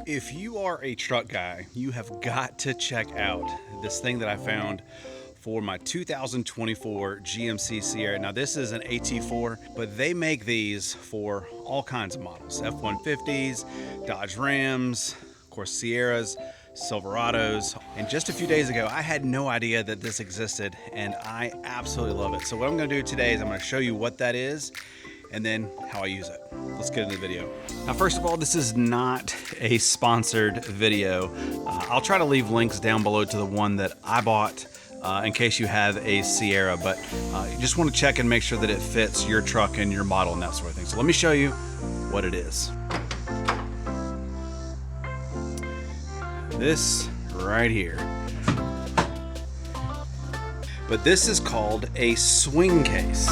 If you are a truck guy, you have got to check out this thing that I found for my 2024 GMC Sierra. Now this is an AT4, but they make these for all kinds of models. F-150s, Dodge Rams, of course Sierras, Silverados. And just a few days ago, I had no idea that this existed and I absolutely love it. So what I'm gonna do today is I'm gonna show you what that is and then how I use it. Let's get into the video. Now, first of all, this is not a sponsored video. I'll try to leave links down below to the one that I bought in case you have a Sierra, but you just want to check and make sure that it fits your truck and your model and that sort of thing. So let me show you what it is. This right here. But this is called a swing case.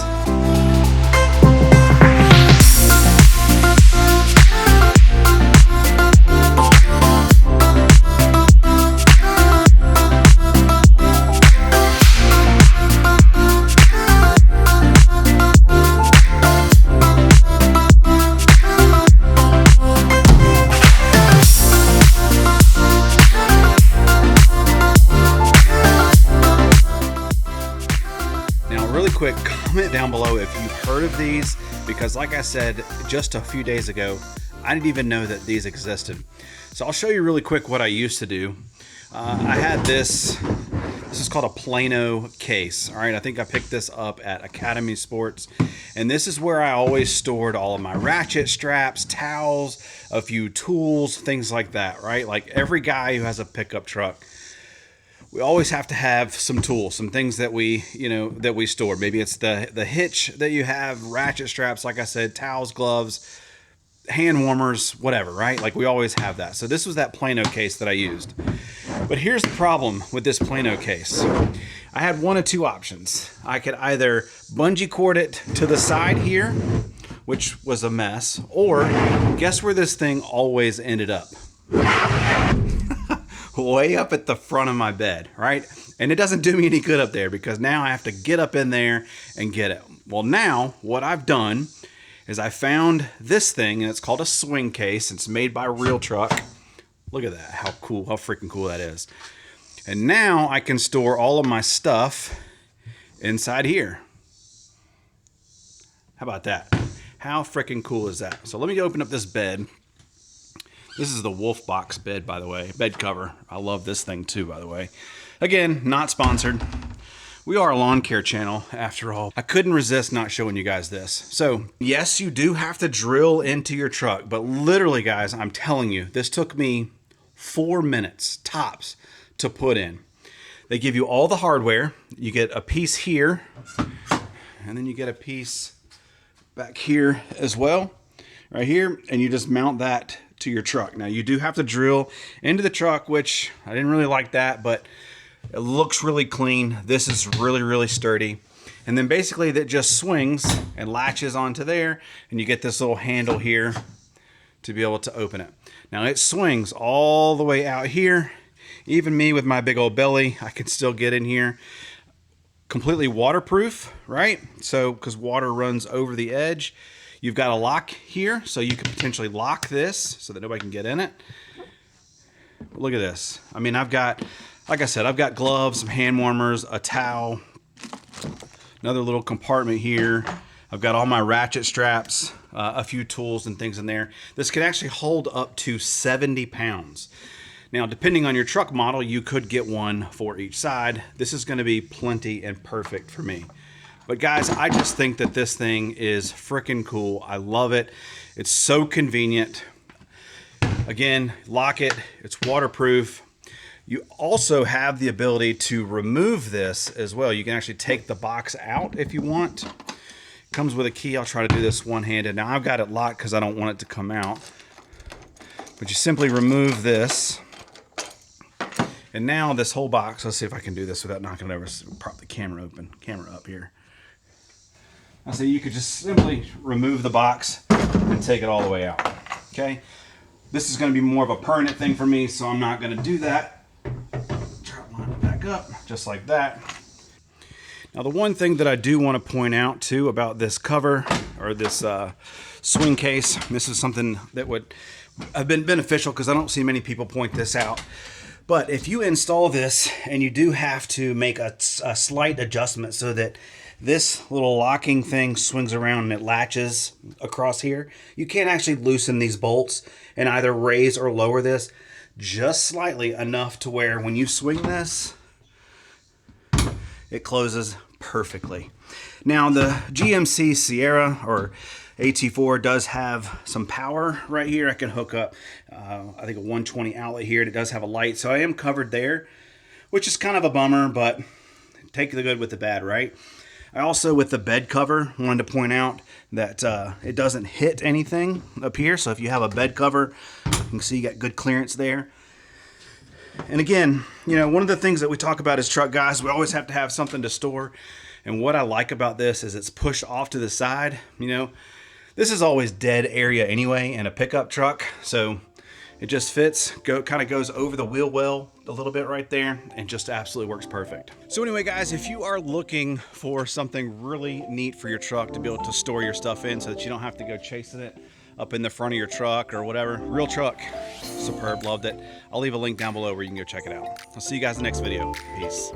Quick comment down below if you've heard of these, because like I said just a few days ago, I didn't even know that these existed. So I'll show you really quick what I used to do. I had this is called a Plano case. All right, I think I picked this up at Academy Sports, and this is where I always stored all of my ratchet straps, towels, a few tools, things like that, right? Like every guy who has a pickup truck, we always have to have some tools, some things that we store. Maybe it's the hitch that you have, ratchet straps, like I said, towels, gloves, hand warmers, whatever, right? Like we always have that. So this was that Plano case that I used. But here's the problem with this Plano case. I had one of two options. I could either bungee cord it to the side here, which was a mess, or guess where this thing always ended up? Way up at the front of my bed, right? And it doesn't do me any good up there because now I have to get up in there and get it. Well, now what I've done is I found this thing, and it's called a swing case. It's made by RealTruck. Look at that, how cool, how freaking cool that is. And now I can store all of my stuff inside here. How about that? How freaking cool is that? So let me open up this bed. This is the Wolf Box bed, by the way, bed cover. I love this thing too, by the way. Again, not sponsored. We are a lawn care channel, after all. I couldn't resist not showing you guys this. So, yes, you do have to drill into your truck, but literally, guys, I'm telling you, this took me 4 minutes, tops, to put in. They give you all the hardware. You get a piece here, and then you get a piece back here as well, right here, and you just mount that to your truck. Now you do have to drill into the truck, which I didn't really like that, but it looks really clean. This is really, really sturdy. And then basically that just swings and latches onto there, and you get this little handle here to be able to open it. Now it swings all the way out here. Even me with my big old belly, I can still get in here. Completely waterproof, right? So, because water runs over the edge. You've got a lock here, so you could potentially lock this so that nobody can get in it. Look at this. I mean, I've got, like I said, I've got gloves, some hand warmers, a towel, another little compartment here. I've got all my ratchet straps, a few tools and things in there. This can actually hold up to 70 pounds. Now, depending on your truck model, you could get one for each side. This is going to be plenty and perfect for me. But guys, I just think that this thing is freaking cool. I love it. It's so convenient. Again, lock it. It's waterproof. You also have the ability to remove this as well. You can actually take the box out if you want. It comes with a key. I'll try to do this one-handed. Now I've got it locked because I don't want it to come out. But you simply remove this. And now this whole box, let's see if I can do this without knocking it over. Prop the camera up here. So you could just simply remove the box and take it all the way out, okay? This is gonna be more of a permanent thing for me, so I'm not gonna do that. Try to line it back up, just like that. Now the one thing that I do wanna point out too about this cover, or this swing case, this is something that would have been beneficial because I don't see many people point this out. But if you install this and you do have to make a slight adjustment so that this little locking thing swings around and it latches across here, you can actually loosen these bolts and either raise or lower this just slightly enough to where when you swing this, it closes perfectly. Now the GMC Sierra or AT4 does have some power right here. I can hook up, I think a 120 outlet here, and it does have a light. So I am covered there, which is kind of a bummer, but take the good with the bad, right? I also, with the bed cover, wanted to point out that it doesn't hit anything up here. So if you have a bed cover, you can see you got good clearance there. And again, you know, one of the things that we talk about as truck guys, we always have to have something to store. And what I like about this is it's pushed off to the side. You know, this is always dead area anyway in a pickup truck. So it just fits, kind of goes over the wheel well a little bit right there, and just absolutely works perfect. So anyway, guys, if you are looking for something really neat for your truck to be able to store your stuff in so that you don't have to go chasing it up in the front of your truck or whatever, RealTruck, superb, loved it. I'll leave a link down below where you can go check it out. I'll see you guys in the next video. Peace.